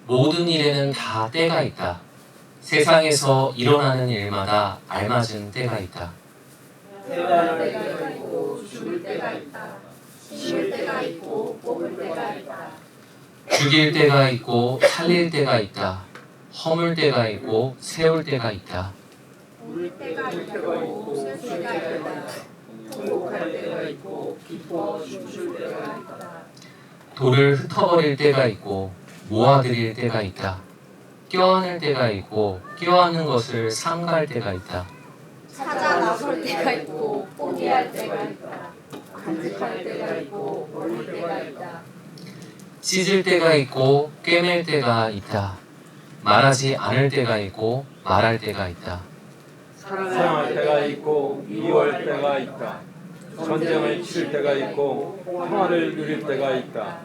모든 일에는 다 때가 있다. 세상에서 일어나는 일마다 알맞은 때가 있다. 태어날 때가 있고 죽을 때가 있다. 심을 때가 있고 뽑을 때가 있다. 죽일 때가 있고 살릴 때가 있다. 허물 때가 있고 세울 때가 있다. 울 때가 있고 웃을 때가 있다. 행복할 때가 있고 기뻐 춤출 때가 있다. 돌을 흩어버릴 때가 있고 모아들일 때가 있다. 껴안을 때가 있고 껴안는 것을 삼가할 때가 있다. 찾아 나설 때가 있고 포기할 때가 있다. 간직할 때가 있고 버릴 때가 있다. 찢을 때가 있고 꿰맬 때가 있다. 말하지 않을 때가 있고 말할 때가 있다. 사랑할 때가 있고 미워할 때가 있다. 전쟁을 치를 때가 있고 평화를 누릴 때가 있다.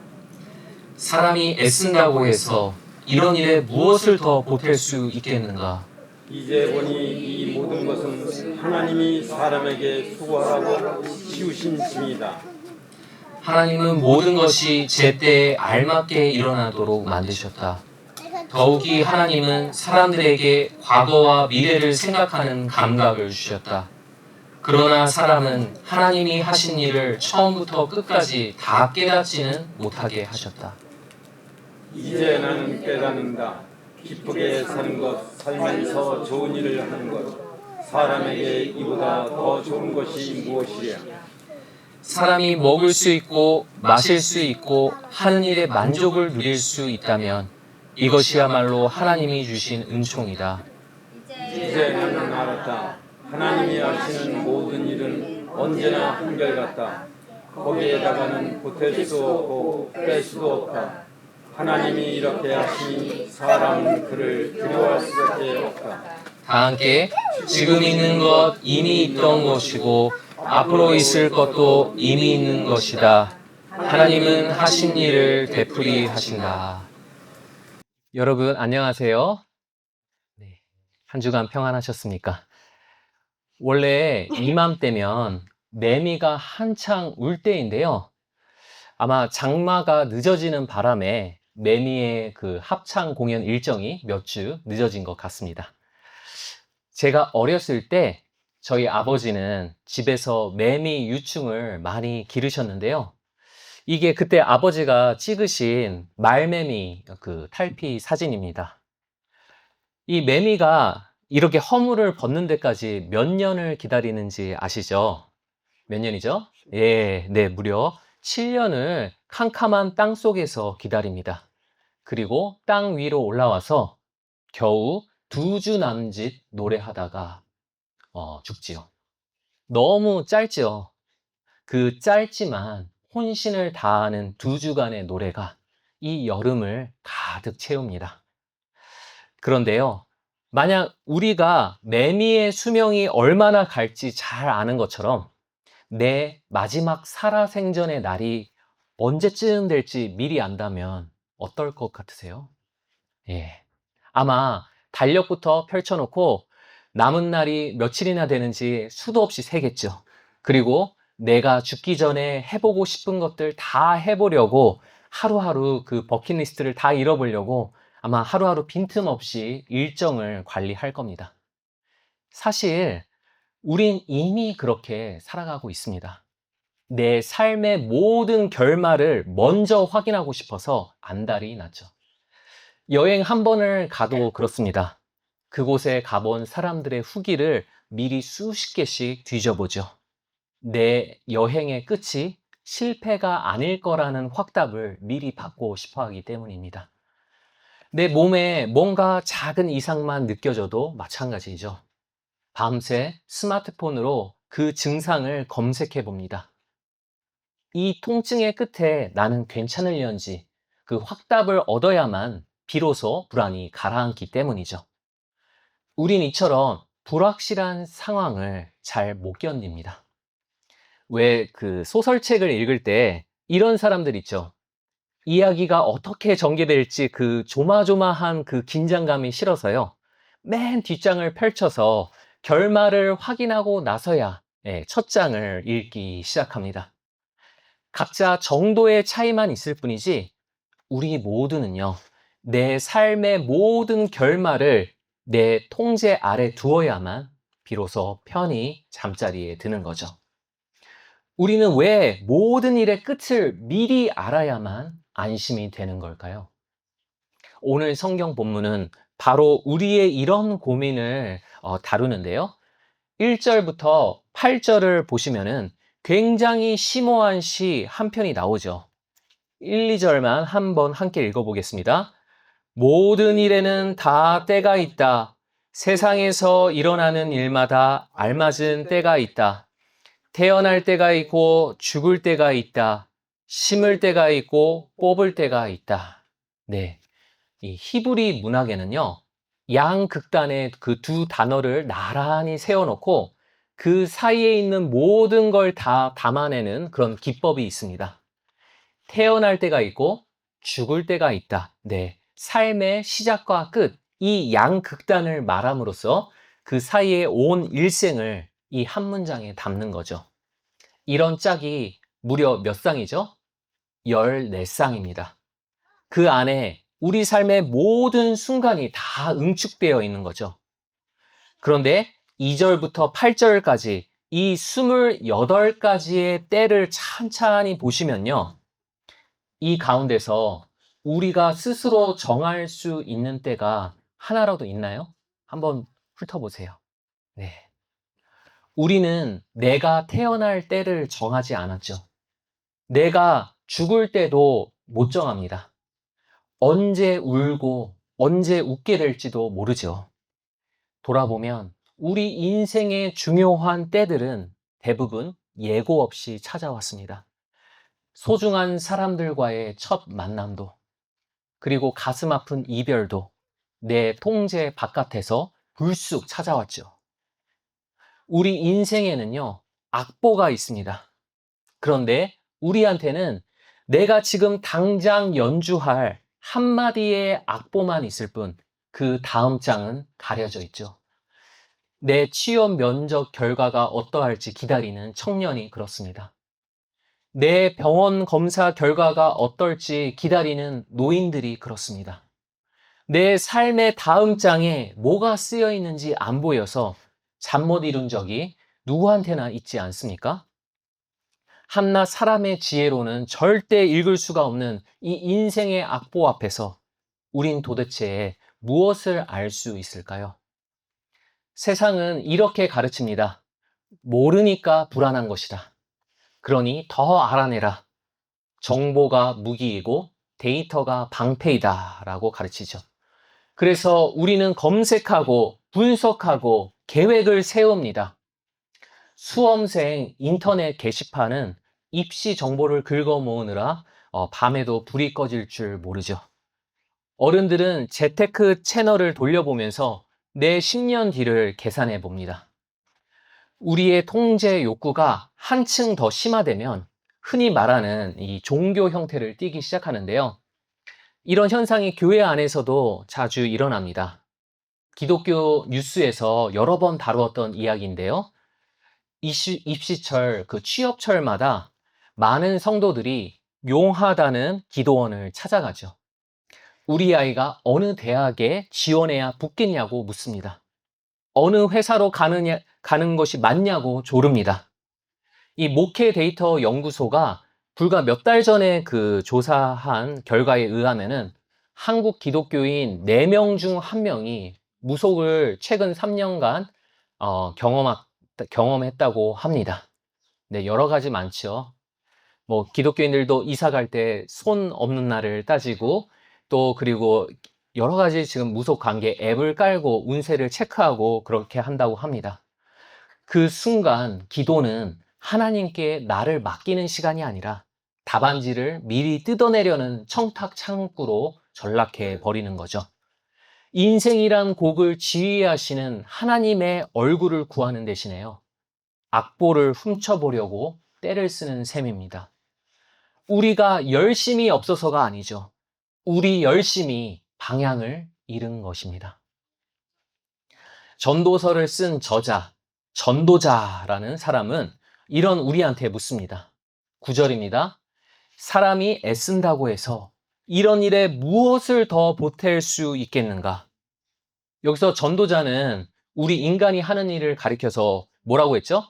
사람이 애쓴다고 해서 이런 일에 무엇을 더 보탤 수 있겠는가? 이제 보니 이 모든 것은 하나님이 사람에게 수고하라고 지으신 짐이다. 하나님은 모든 것이 제때에 알맞게 일어나도록 만드셨다. 더욱이 하나님은 사람들에게 과거와 미래를 생각하는 감각을 주셨다. 그러나 사람은 하나님이 하신 일을 처음부터 끝까지 다 깨닫지는 못하게 하셨다. 이제 나는 깨닫는다. 기쁘게 사는 것, 살면서 좋은 일을 하는 것. 사람에게 이보다 더 좋은 것이 무엇이랴. 사람이 먹을 수 있고 마실 수 있고 하는 일에 만족을 누릴 수 있다면 이것이야말로 하나님이 주신 은총이다. 이제 나는 알았다. 하나님이 하시는 모든 일은 언제나 한결같다. 거기에다가는 보탤 수 없고 뺄 수도 없다. 하나님이 이렇게 하시니 사람은 그를 두려워할 수밖에 없다. 다 함께 지금 있는 것 이미 있던 것이고 앞으로 있을 것도 이미 있는 것이다. 하나님은 하신 일을 되풀이 하신다. 여러분 안녕하세요. 네, 한 주간 평안하셨습니까? 원래 이맘때면 매미가 한창 울 때인데요. 아마 장마가 늦어지는 바람에 매미의 그 합창 공연 일정이 몇 주 늦어진 것 같습니다. 제가 어렸을 때 저희 아버지는 집에서 매미 유충을 많이 기르셨는데요. 이게 그때 아버지가 찍으신 말매미 그 탈피 사진입니다. 이 매미가 이렇게 허물을 벗는 데까지 몇 년을 기다리는지 아시죠? 몇 년이죠? 예, 네, 무려 7년을 캄캄한 땅 속에서 기다립니다. 그리고 땅 위로 올라와서 겨우 2주 남짓 노래하다가 죽지요. 너무 짧지요. 그 짧지만 혼신을 다하는 2주간의 노래가 이 여름을 가득 채웁니다. 그런데요, 만약 우리가 매미의 수명이 얼마나 갈지 잘 아는 것처럼 내 마지막 살아생전의 날이 언제쯤 될지 미리 안다면 어떨 것 같으세요? 예. 아마 달력부터 펼쳐놓고 남은 날이 며칠이나 되는지 수도 없이 세겠죠. 그리고 내가 죽기 전에 해보고 싶은 것들 다 해보려고 하루하루 그 버킷리스트를 다 잃어보려고 아마 하루하루 빈틈없이 일정을 관리할 겁니다. 사실 우린 이미 그렇게 살아가고 있습니다. 내 삶의 모든 결말을 먼저 확인하고 싶어서 안달이 나죠. 여행 한 번을 가도 그렇습니다. 그곳에 가본 사람들의 후기를 미리 수십 개씩 뒤져보죠. 내 여행의 끝이 실패가 아닐 거라는 확답을 미리 받고 싶어 하기 때문입니다. 내 몸에 뭔가 작은 이상만 느껴져도 마찬가지죠. 밤새 스마트폰으로 그 증상을 검색해 봅니다. 이 통증의 끝에 나는 괜찮을런지 그 확답을 얻어야만 비로소 불안이 가라앉기 때문이죠. 우린 이처럼 불확실한 상황을 잘 못 견딥니다. 왜 그 소설책을 읽을 때 이런 사람들 있죠. 이야기가 어떻게 전개될지 그 조마조마한 그 긴장감이 싫어서요. 맨 뒷장을 펼쳐서 결말을 확인하고 나서야 첫 장을 읽기 시작합니다. 각자 정도의 차이만 있을 뿐이지 우리 모두는요. 내 삶의 모든 결말을 내 통제 아래 두어야만 비로소 편히 잠자리에 드는 거죠. 우리는 왜 모든 일의 끝을 미리 알아야만 안심이 되는 걸까요? 오늘 성경 본문은 바로 우리의 이런 고민을 다루는데요. 1절부터 8절을 보시면은 굉장히 심오한 시 한 편이 나오죠. 1, 2절만 한번 함께 읽어보겠습니다. 모든 일에는 다 때가 있다. 세상에서 일어나는 일마다 알맞은 때가 있다. 태어날 때가 있고 죽을 때가 있다. 심을 때가 있고 뽑을 때가 있다. 네. 이 히브리 문학에는요, 양극단의 그 두 단어를 나란히 세워놓고 그 사이에 있는 모든 걸 다 담아내는 그런 기법이 있습니다. 태어날 때가 있고 죽을 때가 있다. 네. 삶의 시작과 끝, 이 양극단을 말함으로써 그 사이에 온 일생을 이 한 문장에 담는 거죠. 이런 짝이 무려 몇 쌍이죠? 14쌍입니다. 그 안에 우리 삶의 모든 순간이 다 응축되어 있는 거죠. 그런데 2절부터 8절까지 이 28가지의 때를 찬찬히 보시면요. 이 가운데서 우리가 스스로 정할 수 있는 때가 하나라도 있나요? 한번 훑어보세요. 네. 우리는 내가 태어날 때를 정하지 않았죠. 내가 죽을 때도 못 정합니다. 언제 울고 언제 웃게 될지도 모르죠. 돌아보면 우리 인생의 중요한 때들은 대부분 예고 없이 찾아왔습니다. 소중한 사람들과의 첫 만남도, 그리고 가슴 아픈 이별도 내 통제 바깥에서 불쑥 찾아왔죠. 우리 인생에는요, 악보가 있습니다. 그런데 우리한테는 내가 지금 당장 연주할 한마디의 악보만 있을 뿐 그 다음 장은 가려져 있죠. 내 취업 면접 결과가 어떠할지 기다리는 청년이 그렇습니다. 내 병원 검사 결과가 어떨지 기다리는 노인들이 그렇습니다. 내 삶의 다음 장에 뭐가 쓰여 있는지 안 보여서 잠 못 이룬 적이 누구한테나 있지 않습니까? 한낱 사람의 지혜로는 절대 읽을 수가 없는 이 인생의 악보 앞에서 우린 도대체 무엇을 알 수 있을까요? 세상은 이렇게 가르칩니다. 모르니까 불안한 것이다. 그러니 더 알아내라. 정보가 무기이고 데이터가 방패이다 라고 가르치죠. 그래서 우리는 검색하고 분석하고 계획을 세웁니다. 수험생 인터넷 게시판은 입시 정보를 긁어 모으느라 밤에도 불이 꺼질 줄 모르죠. 어른들은 재테크 채널을 돌려보면서 내 10년 뒤를 계산해 봅니다. 우리의 통제 욕구가 한층 더 심화되면 흔히 말하는 이 종교 형태를 띠기 시작하는데요. 이런 현상이 교회 안에서도 자주 일어납니다. 기독교 뉴스에서 여러 번 다루었던 이야기인데요. 입시철, 그 취업철마다 많은 성도들이 용하다는 기도원을 찾아가죠. 우리 아이가 어느 대학에 지원해야 붙겠냐고 묻습니다. 어느 회사로 가는 것이 맞냐고 조릅니다. 이 목회 데이터 연구소가 불과 몇 달 전에 그 조사한 결과에 의하면은 한국 기독교인 4명 중 1명이 무속을 최근 3년간 경험했다고 합니다. 네, 여러 가지 많죠. 뭐 기독교인들도 이사 갈 때 손 없는 날을 따지고 또 그리고 여러 가지 지금 무속 관계 앱을 깔고 운세를 체크하고 그렇게 한다고 합니다. 그 순간 기도는 하나님께 나를 맡기는 시간이 아니라 답안지를 미리 뜯어내려는 청탁 창구로 전락해 버리는 거죠. 인생이란 곡을 지휘하시는 하나님의 얼굴을 구하는 대신에요. 악보를 훔쳐보려고 때를 쓰는 셈입니다. 우리가 열심이 없어서가 아니죠. 우리 열심이 방향을 잃은 것입니다. 전도서를 쓴 저자, 전도자라는 사람은 이런 우리한테 묻습니다. 9절입니다. 사람이 애쓴다고 해서 이런 일에 무엇을 더 보탤 수 있겠는가? 여기서 전도자는 우리 인간이 하는 일을 가리켜서 뭐라고 했죠?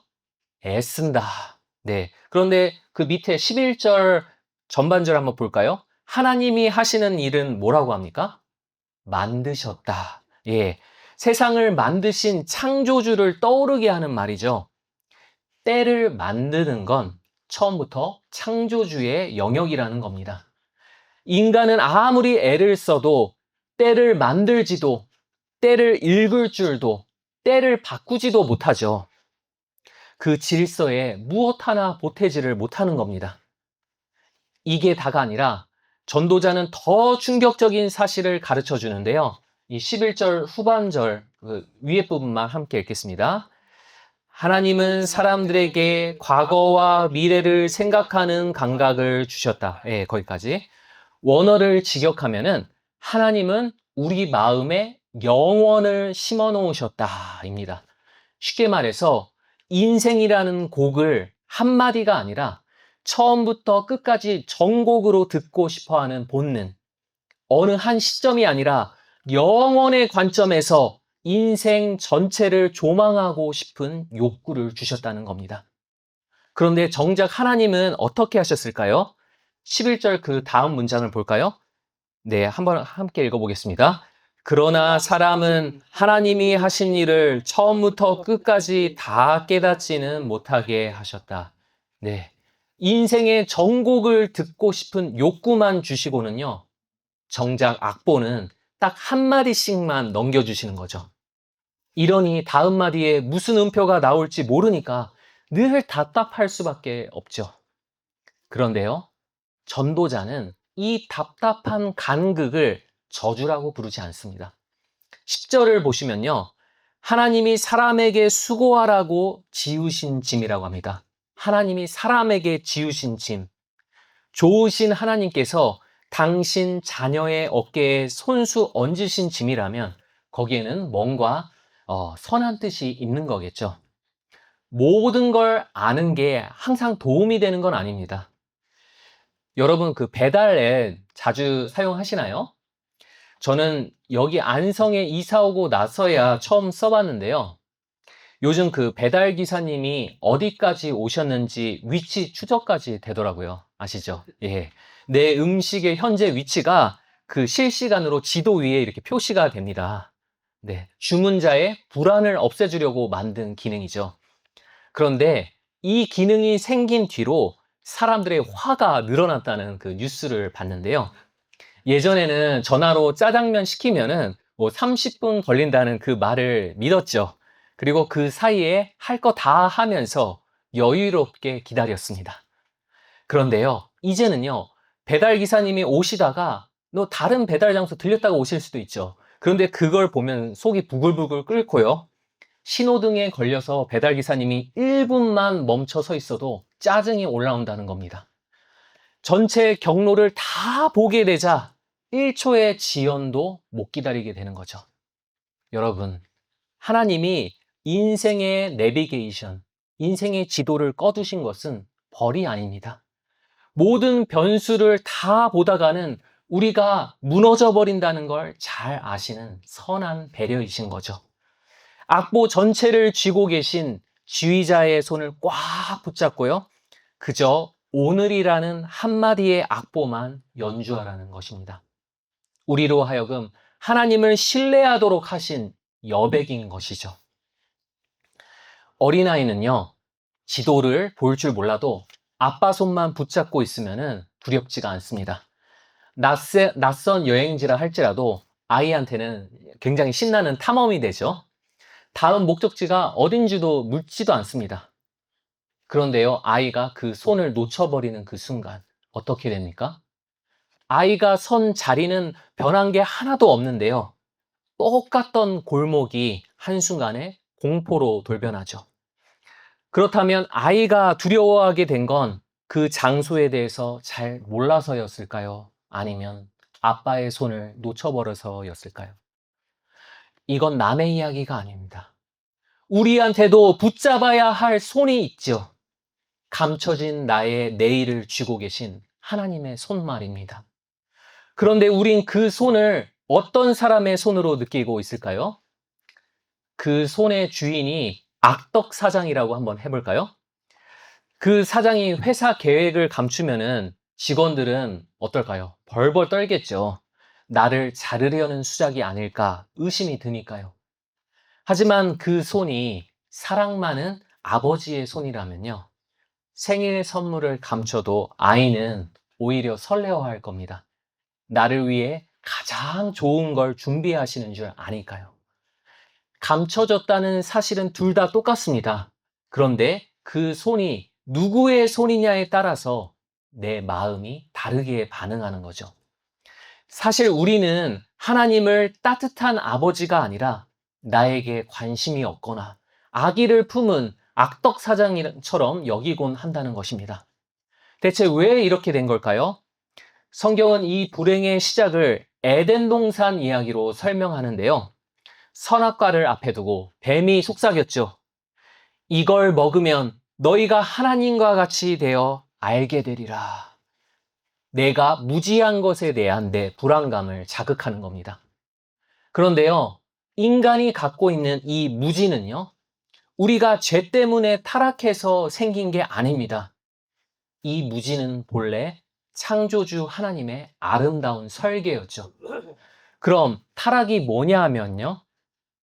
애쓴다. 네. 그런데 그 밑에 11절 전반절 한번 볼까요? 하나님이 하시는 일은 뭐라고 합니까? 만드셨다. 예. 세상을 만드신 창조주를 떠오르게 하는 말이죠. 때를 만드는 건 처음부터 창조주의 영역이라는 겁니다. 인간은 아무리 애를 써도 때를 만들지도, 때를 읽을 줄도, 때를 바꾸지도 못하죠. 그 질서에 무엇 하나 보태지를 못하는 겁니다. 이게 다가 아니라 전도자는 더 충격적인 사실을 가르쳐 주는데요. 이 11절 후반절 그 위에 부분만 함께 읽겠습니다. 하나님은 사람들에게 과거와 미래를 생각하는 감각을 주셨다. 예, 거기까지. 원어를 직역하면은 하나님은 우리 마음에 영원을 심어 놓으셨다입니다. 쉽게 말해서 인생이라는 곡을 한마디가 아니라 처음부터 끝까지 전곡으로 듣고 싶어 하는 본능, 어느 한 시점이 아니라 영원의 관점에서 인생 전체를 조망하고 싶은 욕구를 주셨다는 겁니다. 그런데 정작 하나님은 어떻게 하셨을까요? 11절 그 다음 문장을 볼까요? 네, 한번 함께 읽어보겠습니다. 그러나 사람은 하나님이 하신 일을 처음부터 끝까지 다 깨닫지는 못하게 하셨다. 네. 인생의 전곡을 듣고 싶은 욕구만 주시고는요, 정작 악보는 딱 한마디씩만 넘겨주시는 거죠. 이러니 다음 마디에 무슨 음표가 나올지 모르니까 늘 답답할 수밖에 없죠. 그런데요, 전도자는 이 답답한 간극을 저주라고 부르지 않습니다. 10절을 보시면요, 하나님이 사람에게 수고하라고 지으신 짐이라고 합니다. 하나님이 사람에게 지으신 짐. 좋으신 하나님께서 당신 자녀의 어깨에 손수 얹으신 짐이라면 거기에는 뭔가 선한 뜻이 있는 거겠죠. 모든 걸 아는 게 항상 도움이 되는 건 아닙니다. 여러분 그 배달 앱 자주 사용하시나요? 저는 여기 안성에 이사 오고 나서야 처음 써봤는데요. 요즘 그 배달 기사님이 어디까지 오셨는지 위치 추적까지 되더라고요. 아시죠? 예. 내 음식의 현재 위치가 그 실시간으로 지도 위에 이렇게 표시가 됩니다. 네. 주문자의 불안을 없애주려고 만든 기능이죠. 그런데 이 기능이 생긴 뒤로 사람들의 화가 늘어났다는 그 뉴스를 봤는데요. 예전에는 전화로 짜장면 시키면은 뭐 30분 걸린다는 그 말을 믿었죠. 그리고 그 사이에 할 거 다 하면서 여유롭게 기다렸습니다. 그런데요, 이제는요, 배달 기사님이 오시다가 너 다른 배달 장소 들렸다가 오실 수도 있죠. 그런데 그걸 보면 속이 부글부글 끓고요. 신호등에 걸려서 배달 기사님이 1분만 멈춰 서 있어도 짜증이 올라온다는 겁니다. 전체 경로를 다 보게 되자 1초의 지연도 못 기다리게 되는 거죠. 여러분, 하나님이 인생의 내비게이션, 인생의 지도를 꺼두신 것은 벌이 아닙니다. 모든 변수를 다 보다가는 우리가 무너져 버린다는 걸 잘 아시는 선한 배려이신 거죠. 악보 전체를 쥐고 계신 지휘자의 손을 꽉 붙잡고요. 그저 오늘이라는 한마디의 악보만 연주하라는 것입니다. 우리로 하여금 하나님을 신뢰하도록 하신 여백인 것이죠. 어린아이는요, 지도를 볼 줄 몰라도 아빠 손만 붙잡고 있으면 두렵지가 않습니다. 낯선 여행지라 할지라도 아이한테는 굉장히 신나는 탐험이 되죠. 다음 목적지가 어딘지도 묻지도 않습니다. 그런데요, 아이가 그 손을 놓쳐버리는 그 순간 어떻게 됩니까? 아이가 선 자리는 변한 게 하나도 없는데요. 똑같던 골목이 한순간에 공포로 돌변하죠. 그렇다면 아이가 두려워하게 된 건 그 장소에 대해서 잘 몰라서였을까요? 아니면 아빠의 손을 놓쳐버려서였을까요? 이건 남의 이야기가 아닙니다. 우리한테도 붙잡아야 할 손이 있죠. 감춰진 나의 내일을 쥐고 계신 하나님의 손말입니다. 그런데 우린 그 손을 어떤 사람의 손으로 느끼고 있을까요? 그 손의 주인이 악덕 사장이라고 한번 해볼까요? 그 사장이 회사 계획을 감추면은 직원들은 어떨까요? 벌벌 떨겠죠. 나를 자르려는 수작이 아닐까 의심이 드니까요. 하지만 그 손이 사랑 많은 아버지의 손이라면요. 생일 선물을 감춰도 아이는 오히려 설레어할 겁니다. 나를 위해 가장 좋은 걸 준비하시는 줄 아니까요. 감춰졌다는 사실은 둘 다 똑같습니다. 그런데 그 손이 누구의 손이냐에 따라서 내 마음이 다르게 반응하는 거죠. 사실 우리는 하나님을 따뜻한 아버지가 아니라 나에게 관심이 없거나 악의를 품은 악덕 사장처럼 여기곤 한다는 것입니다. 대체 왜 이렇게 된 걸까요? 성경은 이 불행의 시작을 에덴 동산 이야기로 설명하는데요. 선악과를 앞에 두고 뱀이 속삭였죠. 이걸 먹으면 너희가 하나님과 같이 되어 알게 되리라. 내가 무지한 것에 대한 내 불안감을 자극하는 겁니다. 그런데요, 인간이 갖고 있는 이 무지는요, 우리가 죄 때문에 타락해서 생긴 게 아닙니다. 이 무지는 본래 창조주 하나님의 아름다운 설계였죠. 그럼 타락이 뭐냐 하면요,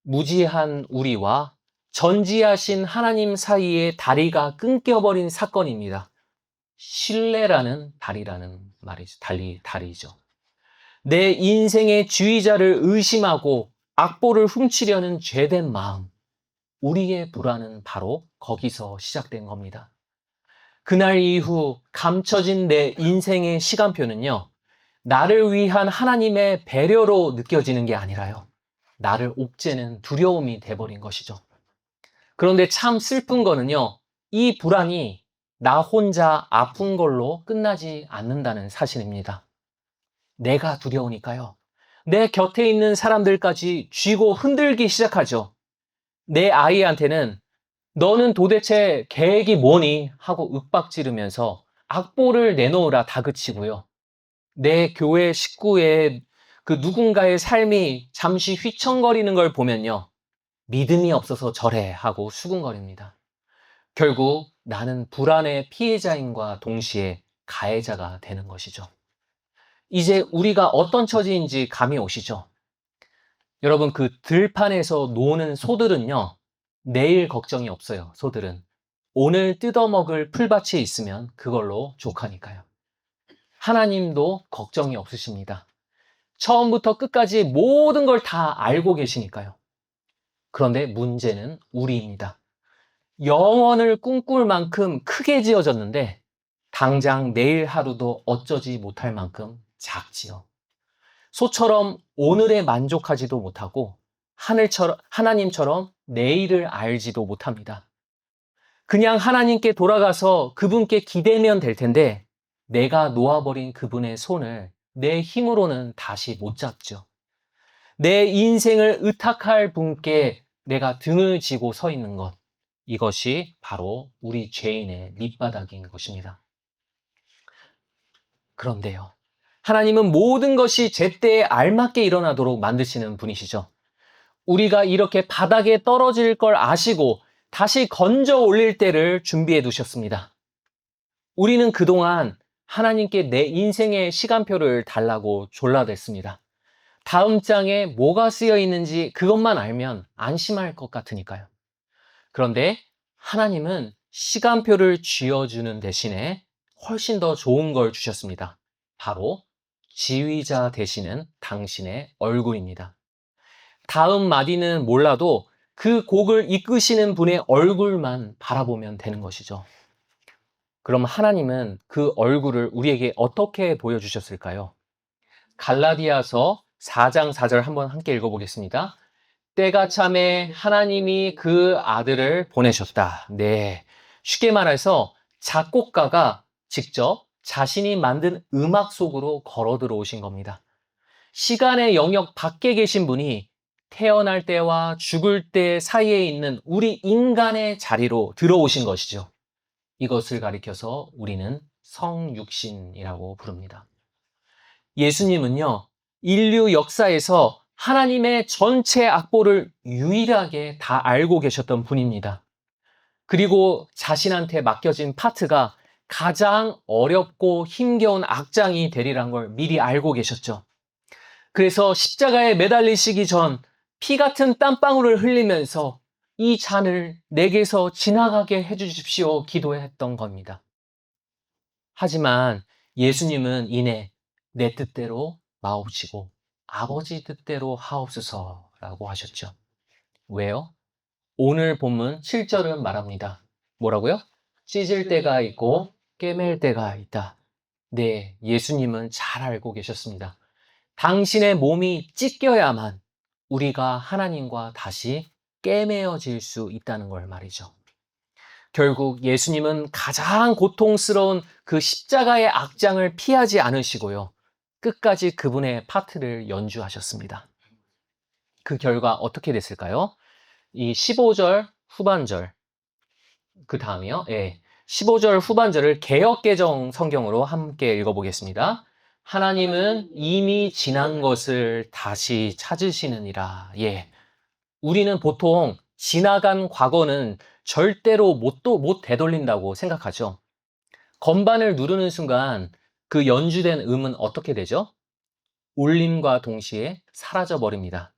무지한 우리와 전지하신 하나님 사이에 다리가 끊겨버린 사건입니다. 신뢰라는 다리라는 말이죠. 다리죠. 내 인생의 지휘자를 의심하고 악보를 훔치려는 죄된 마음. 우리의 불안은 바로 거기서 시작된 겁니다. 그날 이후 감춰진 내 인생의 시간표는요, 나를 위한 하나님의 배려로 느껴지는 게 아니라요, 나를 옥죄는 두려움이 돼버린 것이죠. 그런데 참 슬픈 거는요, 이 불안이 나 혼자 아픈 걸로 끝나지 않는다는 사실입니다. 내가 두려우니까요, 내 곁에 있는 사람들까지 쥐고 흔들기 시작하죠. 내 아이한테는 너는 도대체 계획이 뭐니? 하고 윽박지르면서 악보를 내놓으라 다그치고요. 내 교회 식구의 그 누군가의 삶이 잠시 휘청거리는 걸 보면요, 믿음이 없어서 저래 하고 수군거립니다. 결국 나는 불안의 피해자인과 동시에 가해자가 되는 것이죠. 이제 우리가 어떤 처지인지 감이 오시죠? 여러분, 그 들판에서 노는 소들은요, 내일 걱정이 없어요. 소들은 오늘 뜯어먹을 풀밭이 있으면 그걸로 족하니까요. 하나님도 걱정이 없으십니다. 처음부터 끝까지 모든 걸 다 알고 계시니까요. 그런데 문제는 우리입니다. 영원을 꿈꿀 만큼 크게 지어졌는데 당장 내일 하루도 어쩌지 못할 만큼 작지요. 소처럼 오늘에 만족하지도 못하고 하나님처럼 내일을 알지도 못합니다. 그냥 하나님께 돌아가서 그분께 기대면 될 텐데 내가 놓아버린 그분의 손을 내 힘으로는 다시 못 잡죠. 내 인생을 의탁할 분께 내가 등을 지고 서 있는 것, 이것이 바로 우리 죄인의 밑바닥인 것입니다. 그런데요, 하나님은 모든 것이 제때에 알맞게 일어나도록 만드시는 분이시죠. 우리가 이렇게 바닥에 떨어질 걸 아시고 다시 건져 올릴 때를 준비해 두셨습니다. 우리는 그동안 하나님께 내 인생의 시간표를 달라고 졸라댔습니다. 다음 장에 뭐가 쓰여 있는지 그것만 알면 안심할 것 같으니까요. 그런데 하나님은 시간표를 쥐어주는 대신에 훨씬 더 좋은 걸 주셨습니다. 바로 지휘자 되시는 당신의 얼굴입니다. 다음 마디는 몰라도 그 곡을 이끄시는 분의 얼굴만 바라보면 되는 것이죠. 그럼 하나님은 그 얼굴을 우리에게 어떻게 보여주셨을까요? 갈라디아서 4장 4절 한번 함께 읽어보겠습니다. 때가 참에 하나님이 그 아들을 보내셨다. 네. 쉽게 말해서 작곡가가 직접 자신이 만든 음악 속으로 걸어 들어오신 겁니다. 시간의 영역 밖에 계신 분이 태어날 때와 죽을 때 사이에 있는 우리 인간의 자리로 들어오신 것이죠. 이것을 가리켜서 우리는 성육신이라고 부릅니다. 예수님은요, 인류 역사에서 하나님의 전체 악보를 유일하게 다 알고 계셨던 분입니다. 그리고 자신한테 맡겨진 파트가 가장 어렵고 힘겨운 악장이 되리란 걸 미리 알고 계셨죠. 그래서 십자가에 매달리시기 전 피 같은 땀방울을 흘리면서 이 잔을 내게서 지나가게 해주십시오 기도했던 겁니다. 하지만 예수님은 이내 내 뜻대로 마옵시고 아버지 뜻대로 하옵소서라고 하셨죠. 왜요? 오늘 본문 7절은 말합니다. 뭐라고요? 찢을 때가 있고 꿰맬 때가 있다. 네, 예수님은 잘 알고 계셨습니다. 당신의 몸이 찢겨야만 우리가 하나님과 다시 꿰매어질 수 있다는 걸 말이죠. 결국 예수님은 가장 고통스러운 그 십자가의 악장을 피하지 않으시고요. 끝까지 그분의 파트를 연주하셨습니다. 그 결과 어떻게 됐을까요? 이 15절 후반절, 그 다음이요. 15절 후반절을 개역개정 성경으로 함께 읽어보겠습니다. 하나님은 이미 지난 것을 다시 찾으시느니라. 우리는 보통 지나간 과거는 절대로 못 되돌린다고 생각하죠. 건반을 누르는 순간 그 연주된 음은 어떻게 되죠? 울림과 동시에 사라져 버립니다.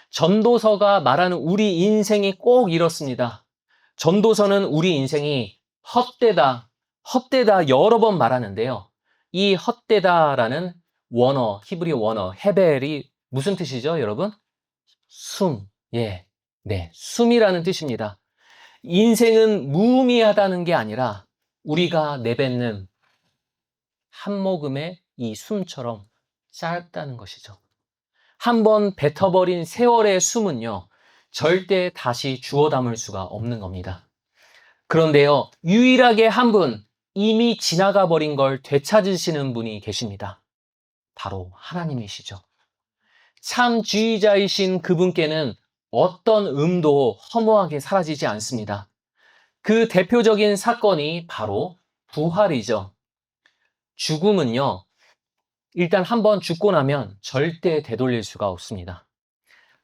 전도서가 말하는 우리 인생이 꼭 이렇습니다. 전도서는 우리 인생이 헛되다, 헛되다 여러 번 말하는데요. 이 헛되다라는 원어, 히브리 원어, 헤벨이 무슨 뜻이죠, 여러분? 숨. 숨이라는 뜻입니다. 인생은 무의미하다는 게 아니라 우리가 내뱉는 한 모금의 이 숨처럼 짧다는 것이죠. 한번 뱉어버린 세월의 숨은요, 절대 다시 주워 담을 수가 없는 겁니다. 그런데요, 유일하게 한 분, 이미 지나가 버린 걸 되찾으시는 분이 계십니다. 바로 하나님이시죠. 참 주의자이신 그분께는 어떤 음도 허무하게 사라지지 않습니다. 그 대표적인 사건이 바로 부활이죠. 죽음은요, 일단 한번 죽고 나면 절대 되돌릴 수가 없습니다.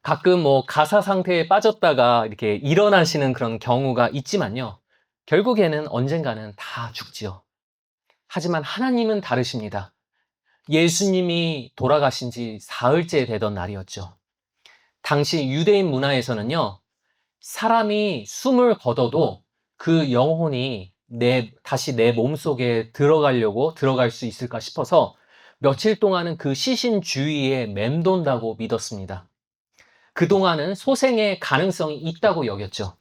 가끔 가사 상태에 빠졌다가 이렇게 일어나시는 그런 경우가 있지만요. 결국에는 언젠가는 다 죽지요. 하지만 하나님은 다르십니다. 예수님이 돌아가신 지 사흘째 되던 날이었죠. 당시 유대인 문화에서는요, 사람이 숨을 거둬도 그 영혼이 다시 내 몸속에 들어갈 수 있을까 싶어서 며칠 동안은 그 시신 주위에 맴돈다고 믿었습니다. 그동안은 소생의 가능성이 있다고 여겼죠.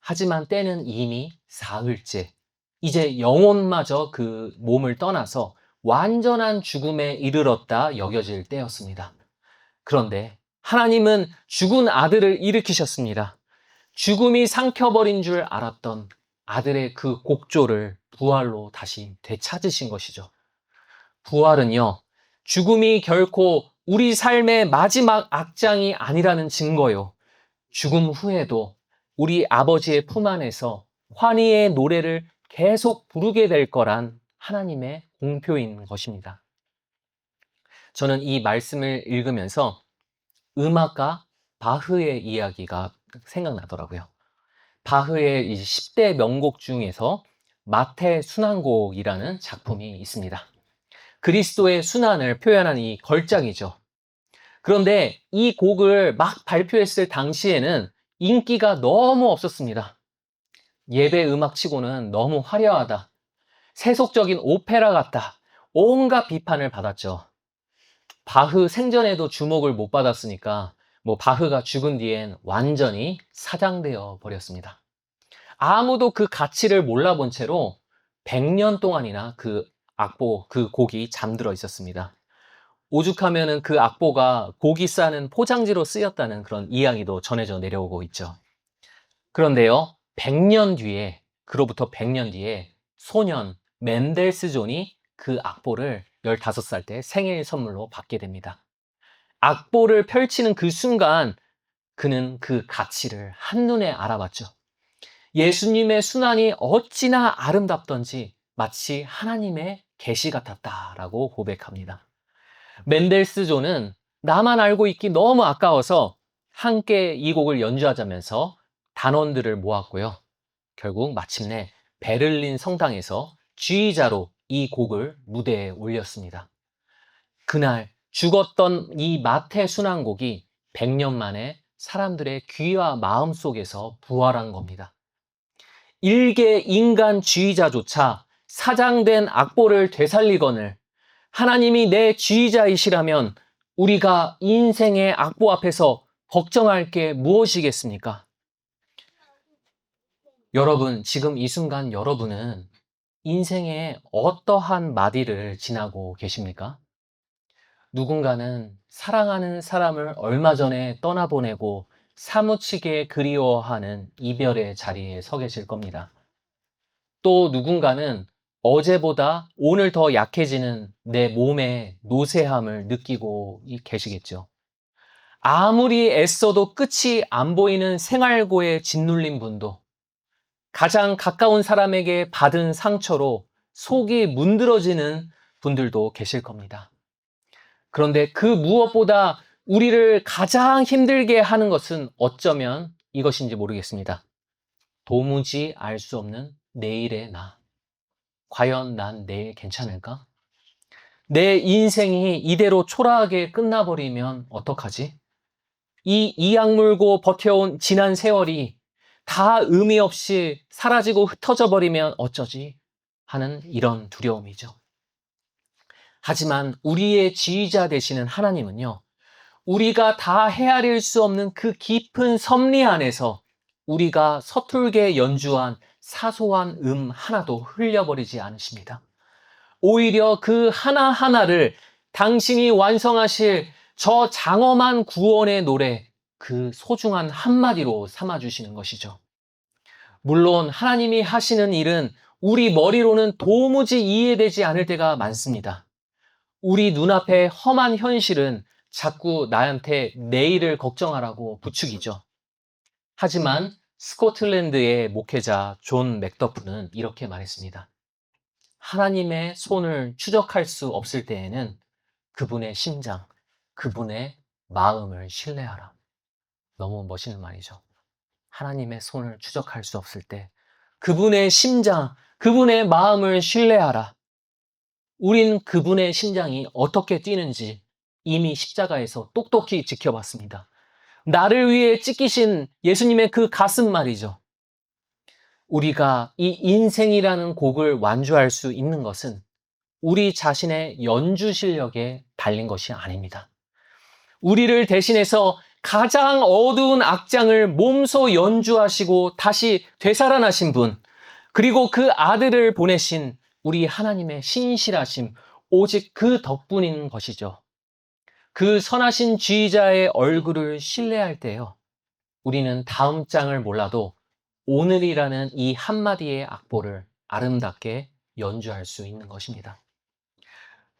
하지만 때는 이미 사흘째. 이제 영혼마저 그 몸을 떠나서 완전한 죽음에 이르렀다 여겨질 때였습니다. 그런데 하나님은 죽은 아들을 일으키셨습니다. 죽음이 삼켜버린 줄 알았던 아들의 그 곡조를 부활로 다시 되찾으신 것이죠. 부활은요, 죽음이 결코 우리 삶의 마지막 악장이 아니라는 증거요. 죽음 후에도 우리 아버지의 품 안에서 환희의 노래를 계속 부르게 될 거란 하나님의 공표인 것입니다. 저는 이 말씀을 읽으면서 음악가 바흐의 이야기가 생각나더라고요. 바흐의 10대 명곡 중에서 마태 순환곡이라는 작품이 있습니다. 그리스도의 순환을 표현한 이 걸작이죠. 그런데 이 곡을 막 발표했을 당시에는 인기가 너무 없었습니다. 예배 음악치고는 너무 화려하다. 세속적인 오페라 같다. 온갖 비판을 받았죠. 바흐 생전에도 주목을 못 받았으니까 바흐가 죽은 뒤엔 완전히 사장되어 버렸습니다. 아무도 그 가치를 몰라본 채로 100년 동안이나 그 곡이 잠들어 있었습니다. 오죽하면은 그 악보가 고기 싸는 포장지로 쓰였다는 그런 이야기도 전해져 내려오고 있죠. 그런데요, 그로부터 100년 뒤에 소년 멘델스존이 그 악보를 15살 때 생일 선물로 받게 됩니다. 악보를 펼치는 그 순간 그는 그 가치를 한눈에 알아봤죠. 예수님의 순환이 어찌나 아름답던지 마치 하나님의 계시 같았다라고 고백합니다. 멘델스존은 나만 알고 있기 너무 아까워서 함께 이 곡을 연주하자면서 단원들을 모았고요. 결국 마침내 베를린 성당에서 지휘자로 이 곡을 무대에 올렸습니다. 그날 죽었던 이 마태 순환곡이 100년 만에 사람들의 귀와 마음 속에서 부활한 겁니다. 일개 인간 지휘자조차 사장된 악보를 되살리거늘 하나님이 내 지휘자이시라면 우리가 인생의 악보 앞에서 걱정할 게 무엇이겠습니까? 여러분, 지금 이 순간 여러분은 인생의 어떠한 마디를 지나고 계십니까? 누군가는 사랑하는 사람을 얼마 전에 떠나보내고 사무치게 그리워하는 이별의 자리에 서 계실 겁니다. 또 누군가는 어제보다 오늘 더 약해지는 내 몸의 노쇠함을 느끼고 계시겠죠. 아무리 애써도 끝이 안 보이는 생활고에 짓눌린 분도 가장 가까운 사람에게 받은 상처로 속이 문드러지는 분들도 계실 겁니다. 그런데 그 무엇보다 우리를 가장 힘들게 하는 것은 어쩌면 이것인지 모르겠습니다. 도무지 알 수 없는 내일의 나. 과연 난 내일 괜찮을까? 내 인생이 이대로 초라하게 끝나버리면 어떡하지? 이 악물고 버텨온 지난 세월이 다 의미 없이 사라지고 흩어져 버리면 어쩌지? 하는 이런 두려움이죠. 하지만 우리의 지휘자 되시는 하나님은요, 우리가 다 헤아릴 수 없는 그 깊은 섭리 안에서 우리가 서툴게 연주한 사소한 하나도 흘려버리지 않으십니다. 오히려 그 하나하나를 당신이 완성하실 저 장엄한 구원의 노래, 그 소중한 한마디로 삼아주시는 것이죠. 물론 하나님이 하시는 일은 우리 머리로는 도무지 이해되지 않을 때가 많습니다. 우리 눈앞의 험한 현실은 자꾸 나한테 내일을 걱정하라고 부추기죠. 하지만 스코틀랜드의 목회자 존 맥더프는 이렇게 말했습니다. 하나님의 손을 추적할 수 없을 때에는 그분의 심장, 그분의 마음을 신뢰하라. 너무 멋있는 말이죠. 하나님의 손을 추적할 수 없을 때 그분의 심장, 그분의 마음을 신뢰하라. 우린 그분의 심장이 어떻게 뛰는지 이미 십자가에서 똑똑히 지켜봤습니다. 나를 위해 찢기신 예수님의 그 가슴 말이죠. 우리가 이 인생이라는 곡을 완주할 수 있는 것은 우리 자신의 연주 실력에 달린 것이 아닙니다. 우리를 대신해서 가장 어두운 악장을 몸소 연주하시고 다시 되살아나신 분, 그리고 그 아들을 보내신 우리 하나님의 신실하심, 오직 그 덕분인 것이죠. 그 선하신 지휘자의 얼굴을 신뢰할 때요, 우리는 다음 장을 몰라도 오늘이라는 이 한마디의 악보를 아름답게 연주할 수 있는 것입니다.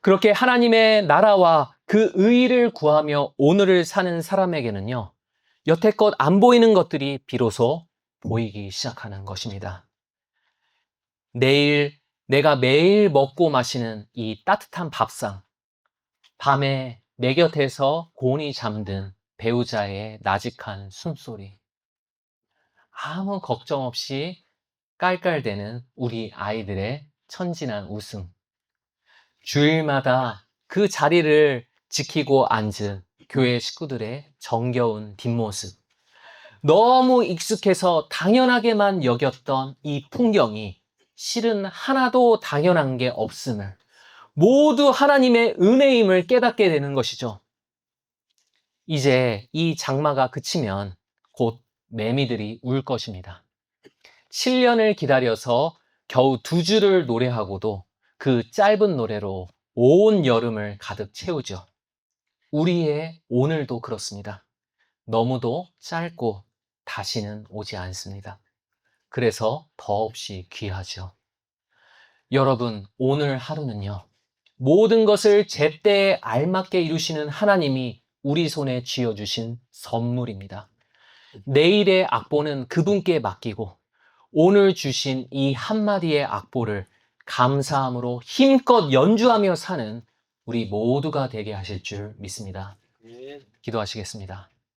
그렇게 하나님의 나라와 그 의의를 구하며 오늘을 사는 사람에게는요, 여태껏 안 보이는 것들이 비로소 보이기 시작하는 것입니다. 내일 내가 매일 먹고 마시는 이 따뜻한 밥상, 밤에 내 곁에서 곤히 잠든 배우자의 나직한 숨소리, 아무 걱정 없이 깔깔대는 우리 아이들의 천진한 웃음, 주일마다 그 자리를 지키고 앉은 교회 식구들의 정겨운 뒷모습, 너무 익숙해서 당연하게만 여겼던 이 풍경이 실은 하나도 당연한 게 없음을, 모두 하나님의 은혜임을 깨닫게 되는 것이죠. 이제 이 장마가 그치면 곧 매미들이 울 것입니다. 7년을 기다려서 겨우 2주를 노래하고도 그 짧은 노래로 온 여름을 가득 채우죠. 우리의 오늘도 그렇습니다. 너무도 짧고 다시는 오지 않습니다. 그래서 더없이 귀하죠. 여러분, 오늘 하루는요, 모든 것을 제때에 알맞게 이루시는 하나님이 우리 손에 쥐어주신 선물입니다. 내일의 악보는 그분께 맡기고 오늘 주신 이 한마디의 악보를 감사함으로 힘껏 연주하며 사는 우리 모두가 되게 하실 줄 믿습니다. 기도하시겠습니다.